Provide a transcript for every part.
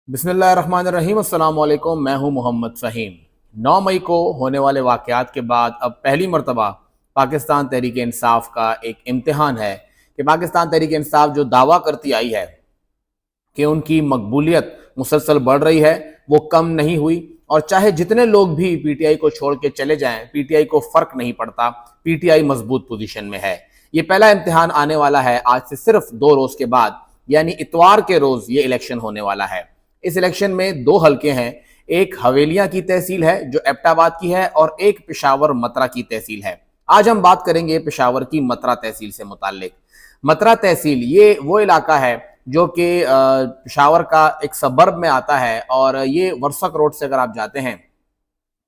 بسم اللہ الرحمن الرحیم۔ السلام علیکم، میں ہوں محمد فہیم۔ 9 مئی کو ہونے والے واقعات کے بعد اب پہلی مرتبہ پاکستان تحریک انصاف کا ایک امتحان ہے کہ پاکستان تحریک انصاف جو دعویٰ کرتی آئی ہے کہ ان کی مقبولیت مسلسل بڑھ رہی ہے، وہ کم نہیں ہوئی، اور چاہے جتنے لوگ بھی پی ٹی آئی کو چھوڑ کے چلے جائیں، پی ٹی آئی کو فرق نہیں پڑتا، پی ٹی آئی مضبوط پوزیشن میں ہے۔ یہ پہلا امتحان آنے والا ہے آج سے صرف 2 روز کے بعد، یعنی اتوار کے روز یہ الیکشن ہونے والا ہے۔ اس الیکشن میں 2 حلقے ہیں، ایک حویلیاں کی تحصیل ہے جو ایبٹ آباد کی ہے، اور ایک پشاور مترا کی تحصیل ہے۔ آج ہم بات کریں گے پشاور کی مترا تحصیل سے متعلق۔ مترا تحصیل یہ وہ علاقہ ہے جو کہ پشاور کا ایک سبرب میں آتا ہے، اور یہ ورسک روڈ سے اگر آپ جاتے ہیں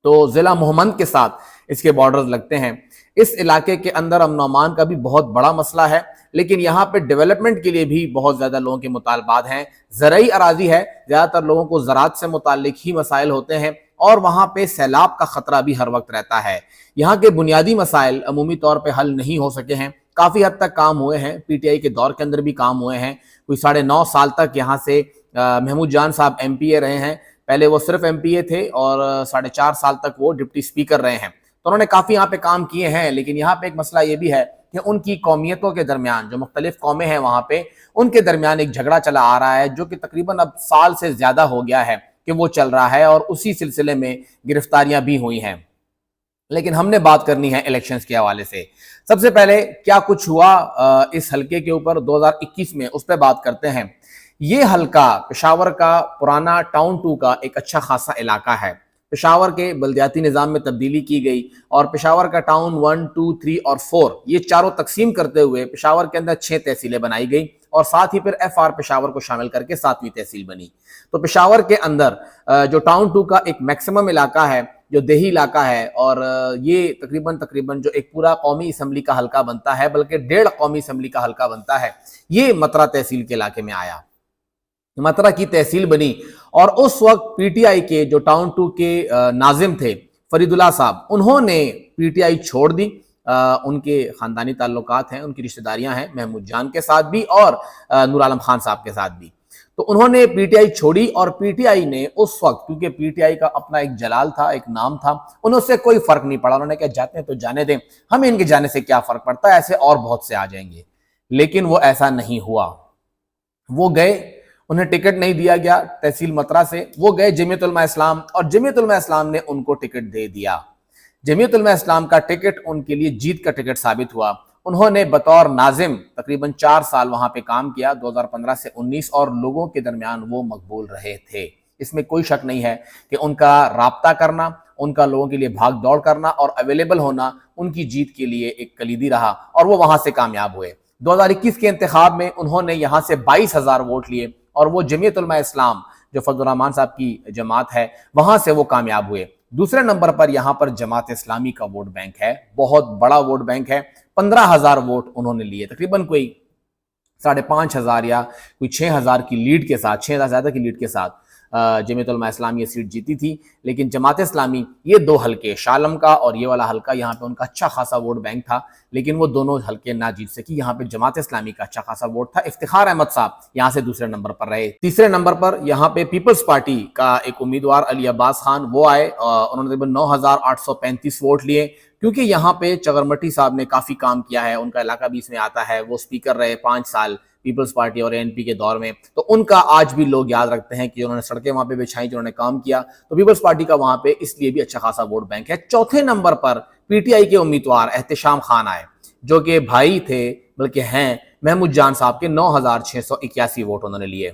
تو ضلع محمد کے ساتھ اس کے بارڈرز لگتے ہیں۔ اس علاقے کے اندر امن و امان کا بھی بہت بڑا مسئلہ ہے، لیکن یہاں پہ ڈیولپمنٹ کے لیے بھی بہت زیادہ لوگوں کے مطالبات ہیں۔ زرعی اراضی ہے، زیادہ تر لوگوں کو زراعت سے متعلق ہی مسائل ہوتے ہیں، اور وہاں پہ سیلاب کا خطرہ بھی ہر وقت رہتا ہے۔ یہاں کے بنیادی مسائل عمومی طور پہ حل نہیں ہو سکے ہیں، کافی حد تک کام ہوئے ہیں، پی ٹی آئی کے دور کے اندر بھی کام ہوئے ہیں۔ کوئی 9.5 سال تک یہاں سے محمود جان صاحب ایم پی اے رہے ہیں، پہلے وہ صرف ایم پی اے تھے، اور 4.5 سال تک وہ ڈپٹی سپیکر رہے ہیں، تو انہوں نے کافی یہاں پہ کام کیے ہیں۔ لیکن یہاں پہ ایک مسئلہ یہ بھی ہے کہ ان کی قومیتوں کے درمیان، جو مختلف قومیں ہیں وہاں پہ، ان کے درمیان ایک جھگڑا چلا آ رہا ہے جو کہ تقریباً اب سال سے زیادہ ہو گیا ہے کہ وہ چل رہا ہے، اور اسی سلسلے میں گرفتاریاں بھی ہوئی ہیں۔ لیکن ہم نے بات کرنی ہے الیکشنز کے حوالے سے۔ سب سے پہلے کیا کچھ ہوا اس حلقے کے اوپر 2021 میں، اس پہ بات کرتے ہیں۔ یہ حلقہ پشاور کا پرانا ٹاؤن 2 کا ایک اچھا خاصا علاقہ ہے۔ پشاور کے بلدیاتی نظام میں تبدیلی کی گئی، اور پشاور کا ٹاؤن 1، 2، 3 اور 4 یہ چاروں تقسیم کرتے ہوئے پشاور کے اندر 6 تحصیلیں بنائی گئی، اور ساتھ ہی پھر ایف آر پشاور کو شامل کر کے 7ویں تحصیل بنی۔ تو پشاور کے اندر جو ٹاؤن 2 کا ایک میکسیمم علاقہ ہے، جو دیہی علاقہ ہے، اور یہ تقریباً جو ایک پورا قومی اسمبلی کا حلقہ بنتا ہے، بلکہ 1.5 قومی اسمبلی کا حلقہ بنتا ہے، یہ مترا تحصیل کے علاقے میں آیا۔ مترا کی تحصیل بنی، اور اس وقت پی ٹی آئی کے جو ٹاؤن 2 کے ناظم تھے فرید اللہ صاحب، انہوں نے پی ٹی آئی چھوڑ دی۔ ان کے خاندانی تعلقات ہیں، ان کی رشتہ داریاں ہیں محمود جان کے ساتھ بھی اور نور عالم خان صاحب کے ساتھ بھی، تو انہوں نے پی ٹی آئی چھوڑی، اور پی ٹی آئی نے اس وقت، کیونکہ پی ٹی آئی کا اپنا ایک جلال تھا، ایک نام تھا، انہوں سے کوئی فرق نہیں پڑا، انہوں نے کہا جاتے ہیں تو جانے دیں، ہمیں ان کے جانے سے کیا فرق پڑتا ہے، ایسے اور بہت سے آ جائیں گے۔ لیکن وہ ایسا نہیں ہوا، وہ گئے، انہیں ٹکٹ نہیں دیا گیا تحصیل مترا سے، وہ گئے جمعیت علماء اسلام، اور جمعیت علماء اسلام نے ان کو ٹکٹ دے دیا۔ جمعیت علماء اسلام کا ٹکٹ ان کے لیے جیت کا ٹکٹ ثابت ہوا۔ انہوں نے بطور ناظم تقریباً 4 سال وہاں پہ کام کیا، 2015 سے 19، اور لوگوں کے درمیان وہ مقبول رہے تھے۔ اس میں کوئی شک نہیں ہے کہ ان کا رابطہ کرنا، ان کا لوگوں کے لیے بھاگ دوڑ کرنا اور اویلیبل ہونا ان کی جیت کے لیے ایک کلیدی رہا، اور وہ وہاں سے کامیاب ہوئے۔ 2021 کے انتخاب میں انہوں نے یہاں سے 22,000 ووٹ لیے، اور وہ جمعیت علماء اسلام جو فضل الرحمان صاحب کی جماعت ہے وہاں سے وہ کامیاب ہوئے۔ دوسرے نمبر پر یہاں پر جماعت اسلامی کا ووٹ بینک ہے، بہت بڑا ووٹ بینک ہے، 15,000 ووٹ انہوں نے لیے، تقریباً کوئی 5,500 یا کوئی 6,000 کی لیڈ کے ساتھ، 6,000 زیادہ کی لیڈ کے ساتھ جمعیت علماء اسلام یہ سیٹ جیتی تھی۔ لیکن جماعت اسلامی یہ 2 حلقے، شالم کا اور یہ والا حلقہ، یہاں پہ ان کا اچھا خاصا ووٹ بینک تھا، لیکن وہ دونوں حلقے نہ جیت سکی۔ یہاں پہ جماعت اسلامی کا اچھا خاصا ووٹ تھا، افتخار احمد صاحب یہاں سے دوسرے نمبر پر رہے۔ تیسرے نمبر پر یہاں پہ پیپلز پارٹی کا ایک امیدوار علی عباس خان وہ آئے، انہوں نے تقریباً 9,835 ووٹ لیے، کیونکہ یہاں پہ چغرمٹی صاحب نے کافی کام کیا ہے، ان کا علاقہ بھی اس میں آتا ہے، وہ سپیکر رہے 5 سال پیپلز پارٹی اور اے این پی کے دور میں، تو ان کا آج بھی لوگ یاد رکھتے ہیں کہ انہوں نے سڑکیں وہاں پہ بچھائیں، جو انہوں نے کام کیا، تو پیپلز پارٹی کا وہاں پہ اس لیے بھی اچھا خاصا ووٹ بینک ہے۔ چوتھے number per P T I کے امیدوار احتشام خان آئے، جو کہ بھائی تھے بلکہ ہیں محمود جان صاحب کے، 9,681 ووٹ انہوں نے لیے۔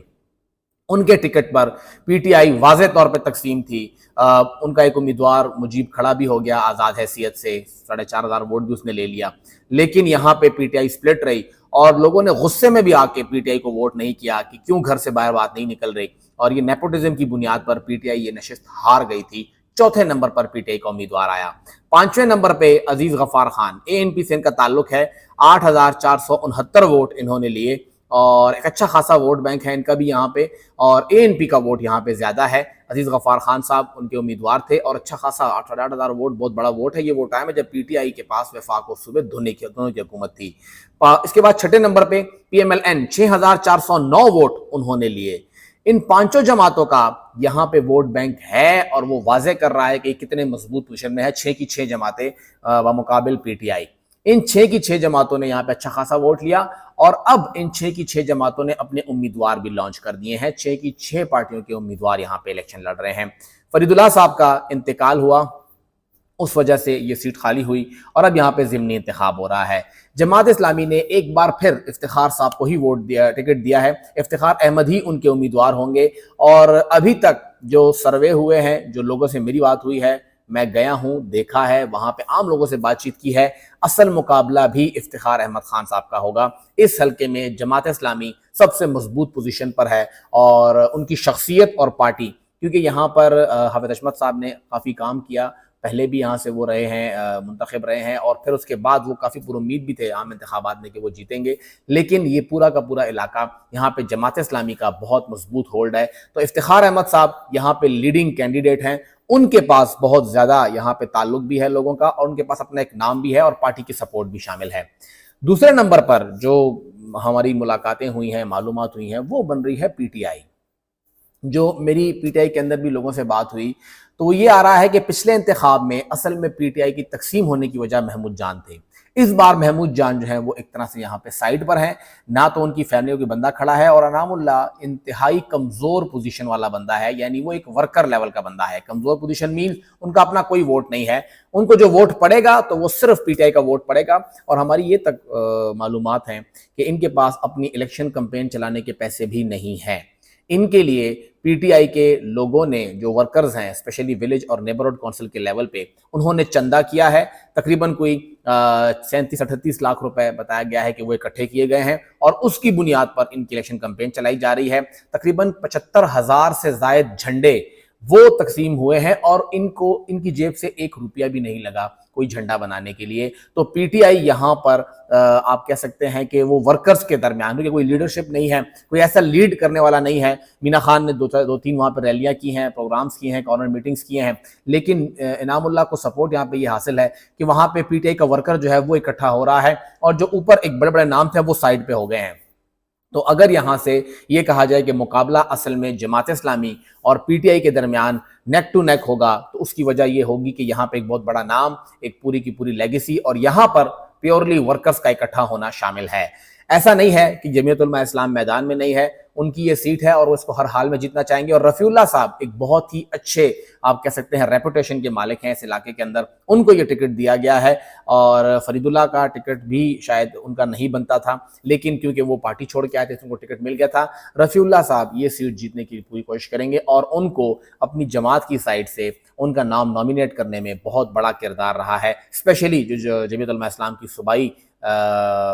ان کے ticket per P T I واضح طور پہ تقسیم تھی، ان کا ایک امیدوار مجیب کھڑا بھی ہو گیا آزاد حیثیت سے، 4,500 ووٹ بھی اس نے لے لیا، لیکن یہاں پہ پی ٹی آئی سپلٹ رہی، اور لوگوں نے غصے میں بھی آ کے پی ٹی آئی کو ووٹ نہیں کیا کہ کیوں گھر سے باہر بات نہیں نکل رہی، اور یہ نیپوٹزم کی بنیاد پر پی ٹی آئی یہ نشست ہار گئی تھی۔ چوتھے number per P T I کا امیدوار آیا۔ 5ویں نمبر پہ عزیز غفار خان، اے این پی سے ان کا تعلق ہے، 8,469 ووٹ انہوں نے لیے، اور ایک اچھا خاصا ووٹ بینک ہے ان کا بھی یہاں پہ، اور اے این پی کا ووٹ یہاں پہ زیادہ ہے۔ عزیز غفار خان صاحب ان کے امیدوار تھے، اور اچھا خاصا 8,000 ووٹ، بہت بڑا ووٹ ہے۔ یہ وہ ٹائم ہے جب پی ٹی آئی کے پاس وفاق و صوبے دونوں کی حکومت تھی۔ اس کے بعد 6 نمبر پہ P M L N, 6,409 vote انہوں نے لیے۔ ان پانچوں جماعتوں کا یہاں پہ ووٹ بینک ہے اور وہ واضح کر رہا ہے کہ کتنے مضبوط پوزیشن میں ہے. 6 کی 6 جماعتیں بمقابل پی ٹی آئی. ان 6 کی 6 جماعتوں نے یہاں پہ اچھا خاصا ووٹ لیا اور اب ان 6 کی 6 جماعتوں نے اپنے امیدوار بھی لانچ کر دیے ہیں. 6 کی 6 پارٹیوں کے امیدوار یہاں پہ الیکشن لڑ رہے ہیں. فرید اللہ صاحب کا انتقال ہوا, اس وجہ سے یہ سیٹ خالی ہوئی اور اب یہاں پہ ضمنی انتخاب ہو رہا ہے. جماعت اسلامی نے ایک بار پھر افتخار صاحب کو ہی ٹکٹ دیا ہے. افتخار احمد ہی ان کے امیدوار ہوں گے اور ابھی تک جو سروے ہوئے ہیں, جو لوگوں سے میری بات ہوئی ہے, میں گیا ہوں, دیکھا ہے, وہاں پہ عام لوگوں سے بات چیت کی ہے, اصل مقابلہ بھی افتخار احمد خان صاحب کا ہوگا. اس حلقے میں جماعت اسلامی سب سے مضبوط پوزیشن پر ہے اور ان کی شخصیت اور پارٹی, کیونکہ یہاں پر حافظ اشمت صاحب نے کافی کام کیا, پہلے بھی یہاں سے وہ رہے ہیں, منتخب رہے ہیں اور پھر اس کے بعد وہ کافی پر امید بھی تھے عام انتخابات میں کہ وہ جیتیں گے, لیکن یہ پورا کا پورا علاقہ یہاں پہ جماعت اسلامی کا بہت مضبوط ہولڈ ہے. تو افتخار احمد صاحب یہاں پہ لیڈنگ کینڈیڈیٹ ہیں, ان کے پاس بہت زیادہ یہاں پہ تعلق بھی ہے لوگوں کا اور ان کے پاس اپنا ایک نام بھی ہے اور پارٹی کی سپورٹ بھی شامل ہے. دوسرے نمبر پر جو ہماری ملاقاتیں ہوئی ہیں, معلومات ہوئی ہیں, وہ بن رہی ہے پی ٹی آئی. جو میری پی ٹی آئی کے اندر بھی لوگوں سے بات ہوئی تو وہ یہ آ رہا ہے کہ پچھلے انتخاب میں اصل میں پی ٹی آئی کی تقسیم ہونے کی وجہ محمود جان تھے. اس بار محمود جان جو ہیں وہ ایک طرح سے یہاں پہ سائیڈ پر ہیں, نہ تو ان کی فیملی کوئی بندہ کھڑا ہے اور انعام اللہ انتہائی کمزور پوزیشن والا بندہ ہے, یعنی وہ ایک ورکر لیول کا بندہ ہے. کمزور پوزیشن مینز ان کا اپنا کوئی ووٹ نہیں ہے, ان کو جو ووٹ پڑے گا تو وہ صرف پی ٹی آئی کا ووٹ پڑے گا. اور ہماری یہ تک معلومات ہیں کہ ان کے پاس اپنی الیکشن کمپین چلانے کے پیسے بھی نہیں ہیں. ان کے لیے پی ٹی آئی کے لوگوں نے, جو ورکرز ہیں اسپیشلی ولیج اور نیبرہڈ کونسل کے لیول پہ, انہوں نے چندہ کیا ہے. تقریباً کوئی 37-38 لاکھ روپے بتایا گیا ہے کہ وہ اکٹھے کیے گئے ہیں اور اس کی بنیاد پر ان کی الیکشن کمپین چلائی جا رہی ہے. تقریباً 75,000 سے زائد جھنڈے وہ تقسیم ہوئے ہیں اور ان کی جیب سے 1 روپیہ بھی نہیں لگا کوئی جھنڈا بنانے کے لیے. تو پی ٹی آئی یہاں پر آپ کہہ سکتے ہیں کہ وہ ورکرز کے درمیان, کیونکہ کوئی لیڈرشپ نہیں ہے, کوئی ایسا لیڈ کرنے والا نہیں ہے. مینا خان نے 2-3 وہاں پر ریلیاں کی ہیں, پروگرامز کیے ہیں, کارنر میٹنگز کیے ہیں, لیکن انعام اللہ کو سپورٹ یہاں پہ یہ حاصل ہے کہ وہاں پہ پی ٹی آئی کا ورکر جو ہے وہ اکٹھا ہو رہا ہے اور جو اوپر ایک بڑے بڑے نام تھے وہ سائیڈ پہ ہو گئے ہیں. تو اگر یہاں سے یہ کہا جائے کہ مقابلہ اصل میں جماعت اسلامی اور پی ٹی آئی کے درمیان نیک ٹو نیک ہوگا, تو اس کی وجہ یہ ہوگی کہ یہاں پہ ایک بہت بڑا نام, ایک پوری کی پوری لیگیسی اور یہاں پر پیورلی ورکرز کا اکٹھا ہونا شامل ہے. ایسا نہیں ہے کہ جمعیت علماء اسلام میدان میں نہیں ہے, ان کی یہ سیٹ ہے اور وہ اس کو ہر حال میں جیتنا چاہیں گے. اور رفیع اللہ صاحب ایک بہت ہی اچھے آپ کہہ سکتے ہیں ریپوٹیشن کے مالک ہیں اس علاقے کے اندر, ان کو یہ ٹکٹ دیا گیا ہے. اور فرید اللہ کا ٹکٹ بھی شاید ان کا نہیں بنتا تھا, لیکن کیونکہ وہ پارٹی چھوڑ کے آئے تھے ان کو ٹکٹ مل گیا تھا. رفیع اللہ صاحب یہ سیٹ جیتنے کی پوری کوشش کریں گے اور ان کو اپنی جماعت کی سائڈ سے ان کا نام نامینیٹ کرنے میں بہت بڑا کردار رہا ہے. اسپیشلی جو جمعیت علماء اسلام کی صوبائی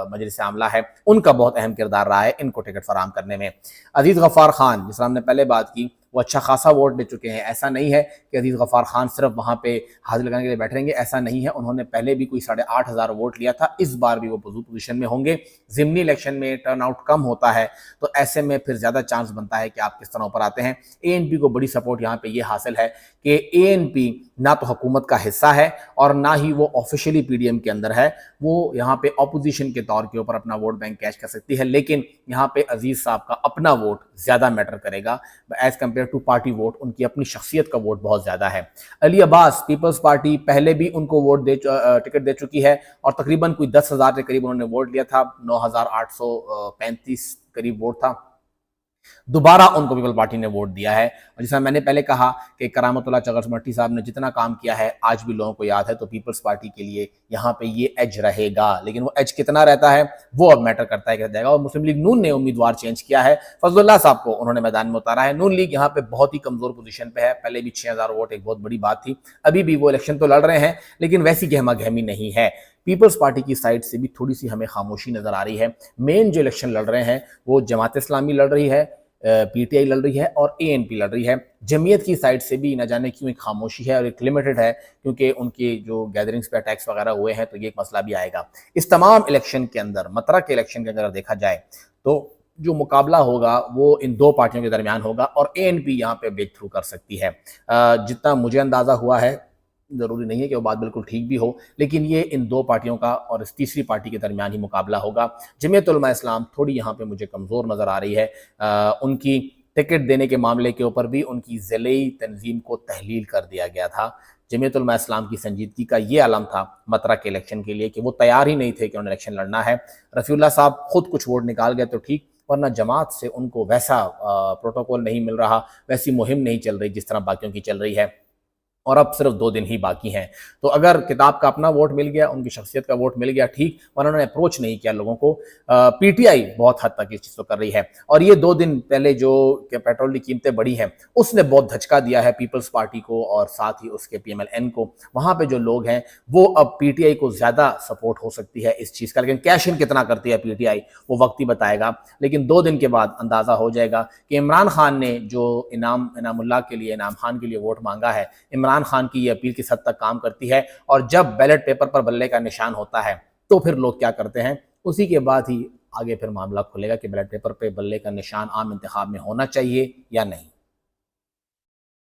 مجلس عاملہ ہے, ان کا بہت اہم کردار رہا ہے ان کو ٹکٹ فراہم کرنے میں. عزیز غفار خان, جس ہم نے پہلے بات کی, وہ اچھا خاصا ووٹ لے چکے ہیں. ایسا نہیں ہے کہ عزیز غفار خان صرف وہاں پہ حاضری لگانے کے لیے بیٹھیں گے, ایسا نہیں ہے. انہوں نے پہلے بھی کوئی 8,500 ووٹ لیا تھا, اس بار بھی وہ پوزیشن میں ہوں گے. ضمنی الیکشن میں ٹرن آؤٹ کم ہوتا ہے تو ایسے میں پھر زیادہ چانس بنتا ہے کہ آپ کس طرح اوپر آتے ہیں. اے این پی کو بڑی سپورٹ یہاں پہ یہ حاصل ہے کہ اے این پی نہ تو حکومت کا حصہ ہے اور نہ ہی وہ آفیشلی پی ڈی ایم کے اندر ہے. وہ یہاں پہ اپوزیشن کے طور کے اوپر اپنا ووٹ بینک کیش کر سکتی ہے, لیکن یہاں پہ عزیز صاحب کا اپنا ووٹ زیادہ میٹر کرے گا as compare to party vote. ان کی اپنی شخصیت کا ووٹ بہت زیادہ ہے. علی عباس, پیپلز پارٹی پہلے بھی ان کو ٹکٹ دے چکی ہے اور تقریباً کوئی 10,000 کے قریب انہوں نے ووٹ لیا تھا, 9,835 قریب ووٹ تھا. دوبارہ ان کو پیپل پارٹی نے ووٹ دیا ہے. اور جیسا میں نے پہلے کہا کہ کرامت اللہ چغرس مٹی صاحب نے جتنا کام کیا ہے آج بھی لوگوں کو یاد ہے, تو پیپلز پارٹی کے لیے یہاں پہ یہ ایج رہے گا. لیکن وہ ایج کتنا رہتا ہے وہ اب میٹر کرتا ہے کہ جائے گا. اور مسلم لیگ نون نے امیدوار چینج کیا ہے, فضل اللہ صاحب کو انہوں نے میدان میں اتارا ہے. نون لیگ یہاں پہ بہت ہی کمزور پوزیشن پہ ہے, پہلے بھی 6,000 ووٹ ایک بہت بڑی بات تھی. ابھی بھی وہ الیکشن تو لڑ رہے ہیں لیکن ویسی گہما گہمی نہیں ہے. پیپلز پارٹی کی سائڈ سے بھی تھوڑی سی ہمیں خاموشی نظر آ رہی ہے. مین جو الیکشن لڑ رہے ہیں وہ جماعت اسلامی لڑ رہی ہے, پی ٹی آئی لڑ رہی ہے اور اے این پی لڑ رہی ہے. جمعیت کی سائڈ سے بھی نہ جانے کیوں ایک خاموشی ہے اور ایک لمیٹڈ ہے, کیونکہ ان کی جو گیدرنگز پہ اٹیکس وغیرہ ہوئے ہیں تو یہ ایک مسئلہ بھی آئے گا. اس تمام الیکشن کے اندر, مطرح کے الیکشن کے اندر دیکھا جائے تو جو مقابلہ ہوگا وہ ان دو پارٹیوں کے درمیان ہوگا اور اے این پی یہاں پہ بریک تھرو کر سکتی ہے. جتنا مجھے اندازہ ہوا ہے, ضروری نہیں ہے کہ وہ بات بالکل ٹھیک بھی ہو, لیکن یہ ان دو پارٹیوں کا اور اس تیسری پارٹی کے درمیان ہی مقابلہ ہوگا. جمعیت علماء اسلام تھوڑی یہاں پہ مجھے کمزور نظر آ رہی ہے. ان کی ٹکٹ دینے کے معاملے کے اوپر بھی ان کی ضلعی تنظیم کو تحلیل کر دیا گیا تھا۔ جمعیت علماء اسلام کی سنجیدگی کا یہ علم تھا مطرح کے الیکشن کے لیے کہ وہ تیار ہی نہیں تھے کہ انہوں نے الیکشن لڑنا ہے۔ رفیع اللہ صاحب خود کچھ ووٹ نکال گئے تو ٹھیک، ورنہ جماعت سے ان کو ویسا پروٹوکول نہیں مل رہا، ویسی مہم نہیں چل رہی جس طرح باقیوں کی چل رہی ہے، اور اب صرف 2 دن ہی باقی ہیں۔ تو اگر کتاب کا اپنا ووٹ مل گیا، ان کی شخصیت کا ووٹ مل گیا ٹھیک، ورنہ انہوں نے اپروچ نہیں کیا لوگوں کو۔ پی ٹی آئی بہت حد تک اس چیز کو کر رہی ہے، اور یہ 2 دن پہلے جو کہ پیٹرول کی قیمتیں بڑھی ہیں اس نے بہت دھچکا دیا ہے پیپلز پارٹی کو اور ساتھ ہی اس کے پی ایم ایل این کو۔ وہاں پہ جو لوگ ہیں وہ اب پی ٹی آئی کو زیادہ سپورٹ ہو سکتی ہے اس چیز کا، لیکن کیش ان کتنا کرتی ہے پی ٹی آئی وہ وقت ہی بتائے گا۔ لیکن 2 دن کے بعد اندازہ ہو جائے گا کہ عمران خان نے جو انعام اللہ کے لیے، انعام خان کے لیے ووٹ مانگا ہے، عمران خان کی یہ اپیل کس حد تک کام کرتی ہے، اور جب بیلٹ پیپر پر بلے کا نشان ہوتا ہے تو پھر لوگ کیا کرتے ہیں، اسی کے بعد ہی آگے پھر معاملہ کھلے گا کہ بیلٹ پیپر پہ بلے کا نشان عام انتخاب میں ہونا چاہیے یا نہیں۔